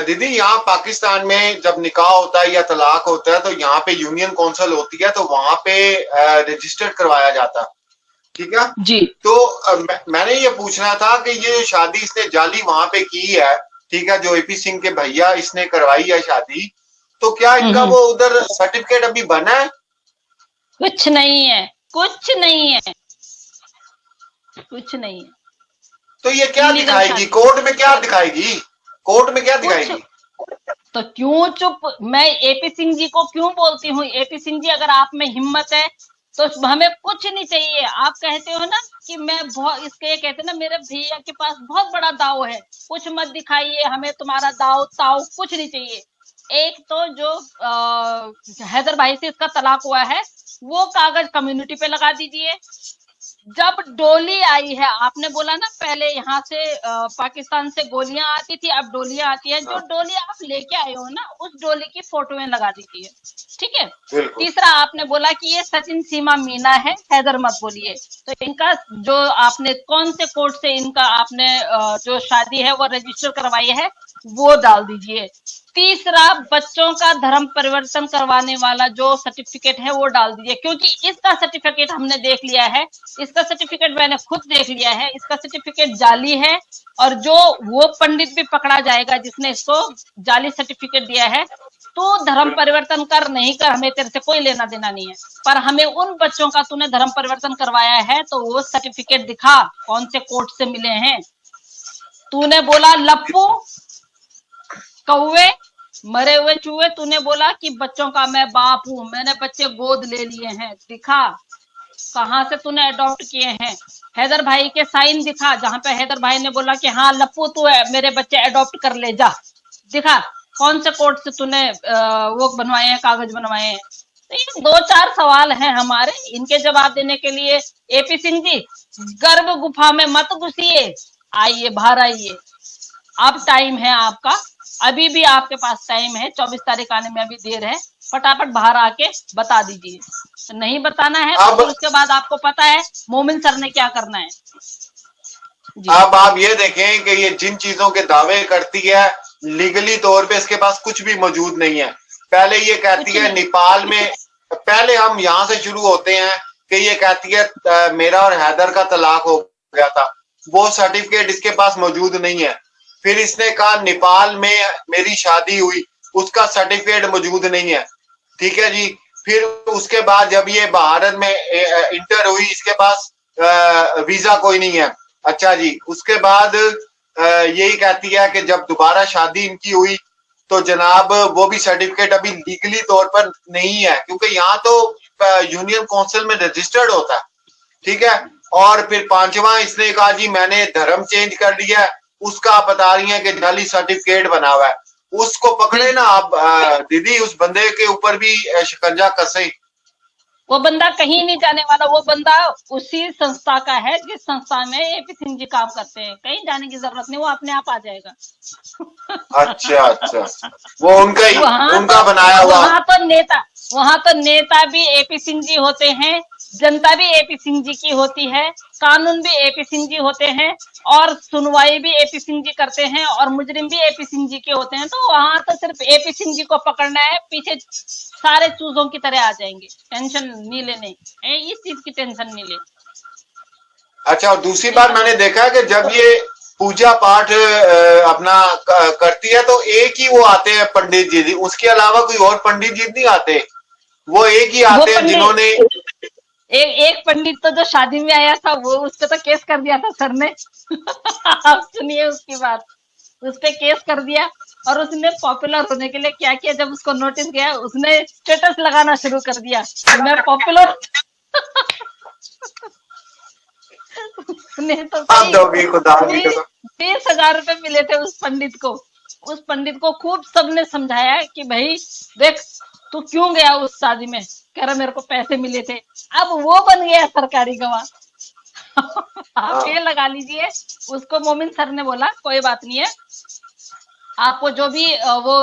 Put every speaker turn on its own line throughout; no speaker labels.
दीदी यहाँ पाकिस्तान में जब निकाह होता है या तलाक होता है तो यहाँ पे यूनियन काउंसिल होती है, तो वहां पे रजिस्टर्ड करवाया जाता है। ठीक है।
जी।
तो मैंने ये पूछना था कि ये शादी इसने जाली वहां पे की है, ठीक है, जो एपी सिंह के भैया इसने करवाई है शादी, तो क्या इनका वो उधर सर्टिफिकेट अभी बना है?
कुछ नहीं है, कुछ नहीं है, कुछ नहीं है।
तो ये क्या
इलीगल
दिखाएगी
शादी।
कोर्ट में? क्या दिखाएगी कोर्ट में? क्या दिखाएगी?
तो क्यों चुप? मैं एपी सिंह जी को क्यों बोलती हूँ, एपी सिंह जी अगर आप में हिम्मत है तो हमें कुछ नहीं चाहिए। आप कहते हो ना कि मैं बहुत, इसके ये कहते हैं ना मेरे भैया के पास बहुत बड़ा दाव है, कुछ मत दिखाइए हमें तुम्हारा दाव ताव, कुछ नहीं चाहिए। एक तो जो हैदर भाई से इसका तलाक हुआ है वो कागज कम्युनिटी पे लगा दीजिए। जब डोली आई है, आपने बोला ना पहले यहाँ से पाकिस्तान से गोलियां आती थी, अब डोलियां आती है, जो डोली आप लेके आए हो ना उस डोली की फोटो में लगा दीजिए। ठीक है। तीसरा आपने बोला कि ये सचिन सीमा मीना है, हैदर मत बोलिए। तो इनका जो आपने कौन से कोर्ट से इनका आपने जो शादी है वो रजिस्टर करवाई है वो डाल दीजिए। तीसरा बच्चों का धर्म परिवर्तन करवाने वाला जो सर्टिफिकेट है वो डाल दीजिए, क्योंकि इसका सर्टिफिकेट हमने देख लिया है, इसका सर्टिफिकेट मैंने खुद देख लिया है, इसका सर्टिफिकेट जाली है। और जो वो पंडित भी पकड़ा जाएगा जिसने इसको जाली सर्टिफिकेट दिया है, तो धर्म परिवर्तन कर नहीं कर हमें तेरे से कोई लेना देना नहीं है, पर हमें उन बच्चों का तूने धर्म परिवर्तन करवाया है तो वो सर्टिफिकेट दिखा, कौन से कोर्ट से मिले हैं। तूने बोला लप्पू कौवे मरे हुए चूहे, तूने बोला कि बच्चों का मैं बाप हूं, मैंने बच्चे गोद ले लिए हैं, दिखा कहां से तूने अडॉप्ट किए हैं। हैदर भाई के साइन दिखा, जहां पे हैदर भाई ने बोला कि हाँ लप्पू तू है, मेरे बच्चे अडॉप्ट कर ले जा, दिखा कौन से कोर्ट से तूने वो बनवाए हैं, कागज बनवाए हैं। तो ये 2-4 सवाल हैं हमारे, इनके जवाब देने के लिए एपी सिंह जी गर्भ गुफा में मत घुसिए, आइए बाहर आइए, अब टाइम है आपका, अभी भी आपके पास टाइम है, 24 तारीख आने में अभी देर है, फटाफट बाहर आके बता दीजिए। तो नहीं बताना है तो फिर उसके बाद आपको पता है मोमिन सर ने क्या करना है।
अब आप ये देखें कि ये जिन चीजों के दावे करती है लीगली तौर पे इसके पास कुछ भी मौजूद नहीं है। पहले ये कहती है नेपाल में, पहले हम यहाँ से शुरू होते हैं कि ये कहती है मेरा और हैदर का तलाक हो गया था, वो सर्टिफिकेट इसके पास मौजूद नहीं है। फिर इसने कहा नेपाल में मेरी शादी हुई, उसका सर्टिफिकेट मौजूद नहीं है। ठीक है जी। फिर उसके बाद जब ये भारत में इंटर हुई, इसके पास वीजा कोई नहीं है। अच्छा जी। उसके बाद यही कहती है कि जब दोबारा शादी इनकी हुई तो जनाब वो भी सर्टिफिकेट अभी लीगली तौर पर नहीं है, क्योंकि यहाँ तो यूनियन काउंसिल में रजिस्टर्ड होता है। ठीक है। और फिर पांचवा इसने कहा जी मैंने धर्म चेंज कर लिया है, उसका आप बता रही हैं कि जाली सर्टिफिकेट बना हुआ है। उसको पकड़े ना आप दीदी, उस बंदे के ऊपर भी शिकंजा कसे।
वो बंदा कहीं नहीं जाने वाला, वो बंदा उसी संस्था का है जिस संस्था में एपी सिंह जी काम करते हैं, कहीं जाने की जरूरत नहीं, वो अपने आप आ जाएगा।
अच्छा अच्छा, वो उनका ही उनका बनाया हुआ।
वहां तो नेता भी एपी सिंह जी होते हैं, जनता भी एपी सिंह जी की होती है, कानून भी एपी सिंह जी होते हैं, और सुनवाई भी एपी सिंह जी करते हैं, और मुजरिम भी एपी सिंह जी के होते हैं। तो वहां तो सिर्फ एपी सिंह जी को पकड़ना है, पीछे सारे चूजों की तरह आ जाएंगे, टेंशन नहीं लेने, इस चीज की टेंशन नहीं ले।
अच्छा, और दूसरी बात मैंने देखा है कि जब ये पूजा पाठ अपना करती है तो एक ही वो आते हैं पंडित जी, उसके अलावा कोई और पंडित जी नहीं आते, वो एक ही आते हैं जिन्होंने
एक पंडित तो जो शादी में आया था वो, उस पे तो केस कर दिया था सर ने। आप सुनिए उसकी बात, उस पे केस कर दिया, और उसने पॉपुलर होने के लिए क्या किया, जब उसको नोटिस गया उसने स्टेटस लगाना शुरू कर दिया, मैं पॉपुलर। तो 20,000 रुपए मिले थे उस पंडित को। उस पंडित को खूब सबने समझाया कि भाई देख तू क्यों गया उस शादी में, कह रहा मेरे को पैसे मिले थे। अब वो बन गया सरकारी गवाह। आप ये लगा लीजिए। उसको मोमिन सर ने बोला कोई बात नहीं है, आपको जो भी वो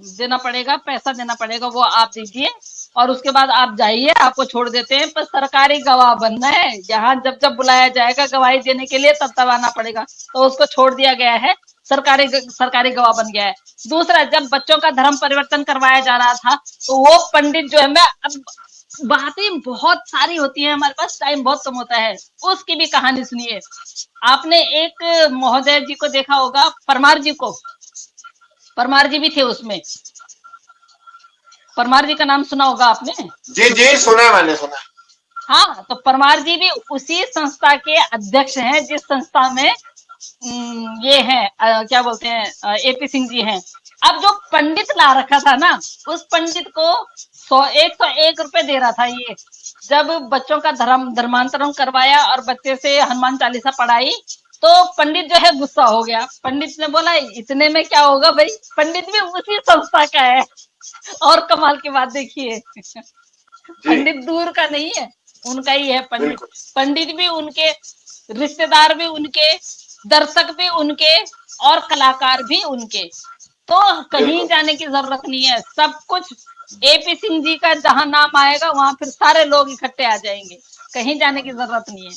देना पड़ेगा, पैसा देना पड़ेगा, वो आप दीजिए, और उसके बाद आप जाइए, आपको छोड़ देते हैं, पर सरकारी गवाह बनना है। यहाँ जब जब बुलाया जाएगा गवाही देने के लिए तब तब आना पड़ेगा। तो उसको छोड़ दिया गया है। सरकारी गवाह बन गया है। दूसरा, जब बच्चों का धर्म परिवर्तन करवाया जा रहा था तो वो पंडित जो है, मैं अब बातें बहुत सारी होती है, हमारे पास टाइम बहुत कम होता है, उसकी भी कहानी सुनिए। आपने एक महोदय जी को देखा होगा, परमार जी को, परमार जी भी थे उसमें, परमार जी का नाम सुना होगा आपने?
जी जी सुना है, मैंने सुना है।
हाँ, तो परमार जी भी उसी संस्था के अध्यक्ष हैं जिस संस्था में ये है क्या बोलते हैं, एपी सिंह जी हैं। अब जो पंडित ला रखा था ना, उस पंडित को 101 रुपए दे रहा था ये, जब बच्चों का धर्मांतरण करवाया और बच्चे से हनुमान चालीसा पढ़ाई, तो पंडित जो है गुस्सा हो गया। पंडित ने बोला इतने में क्या होगा भाई, पंडित भी उसी संस्था का है। और कमाल की बात देखिए, पंडित दूर का नहीं है, उनका ही है पंडित। पंडित भी उनके, रिश्तेदार भी उनके, दर्शक भी उनके और कलाकार भी उनके। तो कहीं जाने की जरूरत नहीं है, सब कुछ एपी सिंह जी का जहां नाम आएगा वहां फिर सारे लोग इकट्ठे आ जाएंगे, कहीं जाने की जरूरत नहीं है।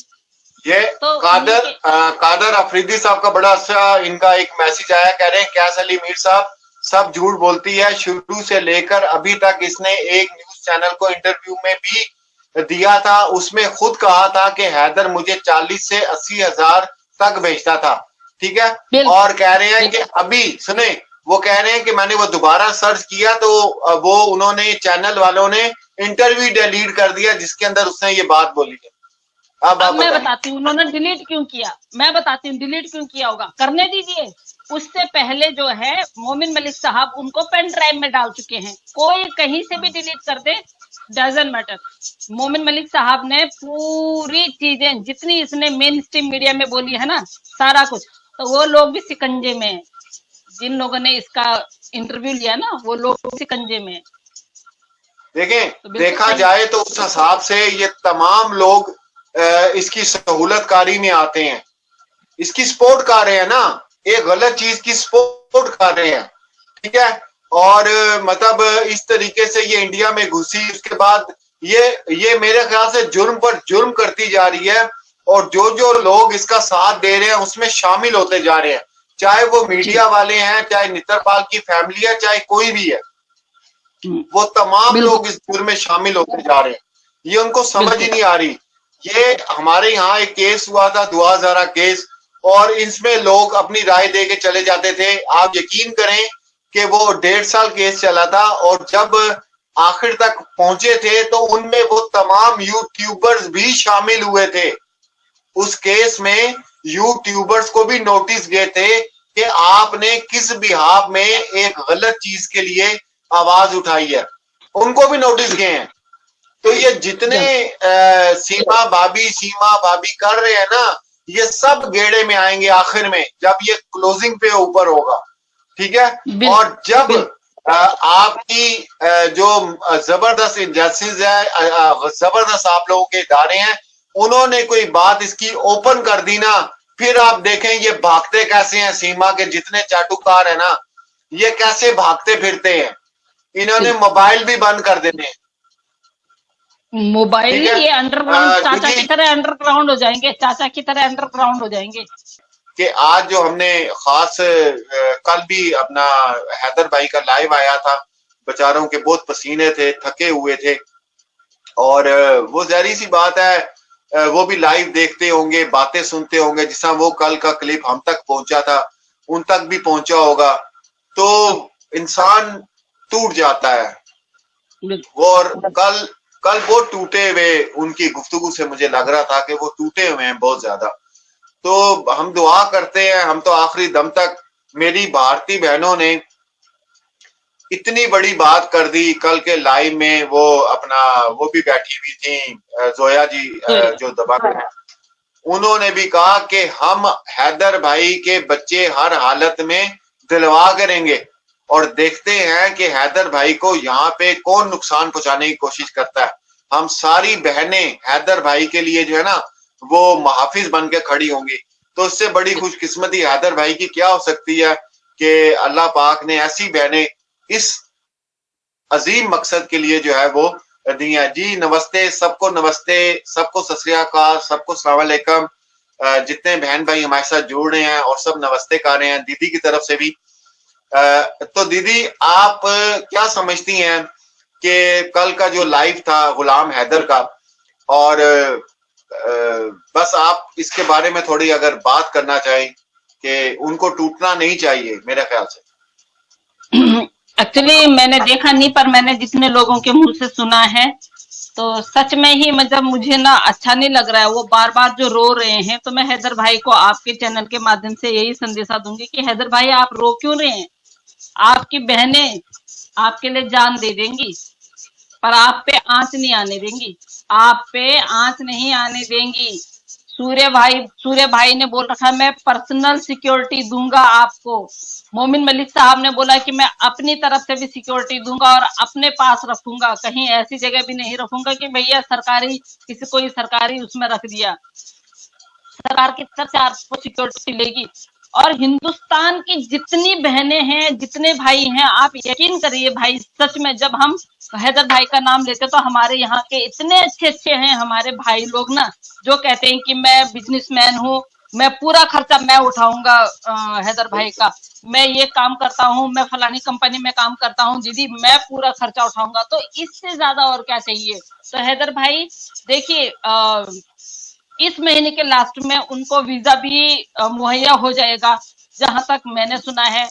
ये तो कादर अफरीदी साहब का बड़ा अच्छा इनका एक मैसेज आया, कह रहे हैं कैस अली मीर साहब सब झूठ बोलती है, शुरू से लेकर अभी तक इसने एक न्यूज चैनल को इंटरव्यू में भी दिया था, उसमें खुद कहा था कि हैदर मुझे 40 से 80 हजार तक भेजता था, ठीक है। और कह रहे हैं कि अभी सुने, वो कह रहे हैं कि मैंने वो दोबारा सर्च किया तो वो उन्होंने चैनल वालों ने इंटरव्यू डिलीट कर दिया जिसके अंदर उसने ये बात बोली है।
अब मैं बताती हूँ उन्होंने डिलीट क्यों किया, मैं बताती हूँ डिलीट क्यों किया होगा, करने दीजिए। उससे पहले जो है मोमिन मलिक साहब उनको पेन ड्राइव में डाल चुके हैं, कोई कहीं से भी डिलीट कर दे, डजंट मैटर। मोमिन मलिक साहब ने पूरी चीजें जितनी इसने मेन स्ट्रीम मीडिया में बोली है ना, सारा कुछ, तो वो लोग भी शिकंजे में है, जिन लोगों ने इसका इंटरव्यू लिया ना वो लोग शिकंजे में है।
देखें, तो देखा जाए तो उस हिसाब से ये तमाम लोग इसकी सहूलतकारी में आते हैं, इसकी सपोर्ट कर रहे हैं ना, एक गलत चीज की सपोर्ट कर रहे हैं, ठीक है। और मतलब इस तरीके से ये इंडिया में घुसी, उसके बाद ये मेरे ख्याल से जुर्म पर जुर्म करती जा रही है, और जो जो लोग इसका साथ दे रहे हैं उसमें शामिल होते जा रहे हैं, चाहे वो मीडिया वाले हैं, चाहे नितरपाल की फैमिली है, चाहे कोई भी है, वो तमाम लोग इस जुर्म में शामिल होते जा रहे हैं। ये उनको समझ ही नहीं आ रही। ये हमारे यहाँ एक केस हुआ था, दुआ ज़रा केस, और इसमें लोग अपनी राय दे के चले जाते थे। आप यकीन करें कि वो 1.5 साल केस चला था, और जब आखिर तक पहुंचे थे तो उनमें वो तमाम यूट्यूबर्स भी शामिल हुए थे। उस केस में यूट्यूबर्स को भी नोटिस गए थे कि आपने किस बिहाफ में एक गलत चीज के लिए आवाज उठाई है, उनको भी नोटिस गए हैं। तो ये जितने सीमा भाभी कर रहे हैं ना, ये सब गेड़े में आएंगे आखिर में जब ये क्लोजिंग पे ऊपर होगा, ठीक है। और जब आपकी जो जबरदस्त एजेंसीज है, जबरदस्त आप लोगों के इदारे हैं, उन्होंने कोई बात इसकी ओपन कर दी ना, फिर आप देखें ये भागते कैसे हैं। सीमा के जितने चाटुकार है ना, ये कैसे भागते फिरते हैं। इन्होंने मोबाइल भी बंद कर देने,
मोबाइल ये अंडरग्राउंड चाचा की तरह अंडरग्राउंड हो जाएंगे, चाचा की तरह अंडरग्राउंड हो जाएंगे।
कि आज जो हमने खास कल भी अपना हैदर भाई का लाइव आया था, बेचारों के बहुत पसीने थे, थके हुए थे, और वो जाहिर सी बात है वो भी लाइव देखते होंगे, बातें सुनते होंगे, जिस तरह वो कल का क्लिप हम तक पहुंचा था उन तक भी पहुंचा होगा। तो इंसान टूट जाता है, और कल वो टूटे हुए, उनकी गुफ्तगू से मुझे लग रहा था कि वो टूटे हुए हैं बहुत ज्यादा। तो हम दुआ करते हैं, हम तो आखिरी दम तक, मेरी भारतीय बहनों ने इतनी बड़ी बात कर दी कल के लाइव में, वो भी बैठी हुई थी, जोया जी जो दबंग है, उन्होंने भी कहा कि हम हैदर भाई के बच्चे हर हालत में दिलवा करेंगे, और देखते हैं कि हैदर भाई को यहाँ पे कौन नुकसान पहुंचाने की कोशिश करता है। हम सारी बहनें हैदर भाई के लिए जो है ना वो मुहाफिज बन के खड़ी होंगी। तो इससे बड़ी खुशकिस्मती हैदर भाई की क्या हो सकती है कि अल्लाह पाक ने ऐसी बहनें इस अजीम मकसद के लिए जो है वो दी है। जी नमस्ते सबको, नमस्ते सबको, सत श्री अकाल सबको, अस्सलाम वालेकुम। जितने बहन भाई हमारे साथ जुड़ रहे हैं और सब नमस्ते कर रहे हैं, दीदी की तरफ से भी। तो दीदी आप क्या समझती हैं कि कल का जो लाइव था गुलाम हैदर का, और बस आप इसके बारे में थोड़ी अगर बात करना चाहें कि उनको टूटना नहीं चाहिए मेरे ख्याल से।
एक्चुअली मैंने देखा नहीं, पर मैंने जितने लोगों के मुंह से सुना है तो सच में ही मतलब मुझे ना अच्छा नहीं लग रहा है। वो बार बार जो रो रहे हैं, तो मैं हैदर भाई को आपके चैनल के माध्यम से यही संदेशा दूंगी कि हैदर भाई आप रो क्यों रहे हैं? आपकी बहनें आपके लिए जान दे देंगी, पर आप पे आंच नहीं आने देंगी, आप पे आंच नहीं आने देंगी। सूर्य भाई ने बोल रखा है मैं पर्सनल सिक्योरिटी दूंगा आपको। मोमिन मलिक साहब ने बोला कि मैं अपनी तरफ से भी सिक्योरिटी दूंगा और अपने पास रखूंगा, कहीं ऐसी जगह भी नहीं रखूंगा कि भैया सरकारी किसी कोई सरकारी उसमें रख दिया। सरकार की तरफ से आपको सिक्योरिटी मिलेगी। और हिंदुस्तान की जितनी बहनें हैं, जितने भाई हैं, आप यकीन करिए भाई, सच में जब हम हैदर भाई का नाम लेते तो हमारे यहाँ के इतने अच्छे अच्छे हैं हमारे भाई लोग ना, जो कहते हैं कि मैं बिजनेसमैन हूँ, मैं पूरा खर्चा मैं उठाऊंगा हैदर भाई का, मैं ये काम करता हूँ, मैं फलानी कंपनी में काम करता हूँ दीदी, मैं पूरा खर्चा उठाऊंगा। तो इससे ज्यादा और क्या चाहिए? तो हैदर भाई देखिए, इस महीने के लास्ट में उनको वीजा भी मुहैया हो जाएगा, जहां तक मैंने सुना है।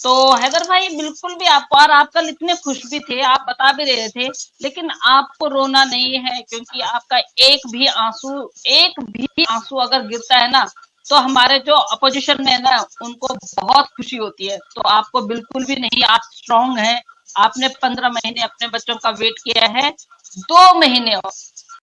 तो हैदर भाई बिल्कुल भी आपको, और आप कल इतने खुश भी थे, आप बता भी रहे थे, लेकिन आपको रोना नहीं है, क्योंकि आपका एक भी आंसू अगर गिरता है ना, तो हमारे जो अपोजिशन में है ना, उनको बहुत खुशी होती है। तो आपको बिल्कुल भी नहीं, आप स्ट्रांग हैं। आपने 15 महीने अपने बच्चों का वेट किया है, 2 महीने और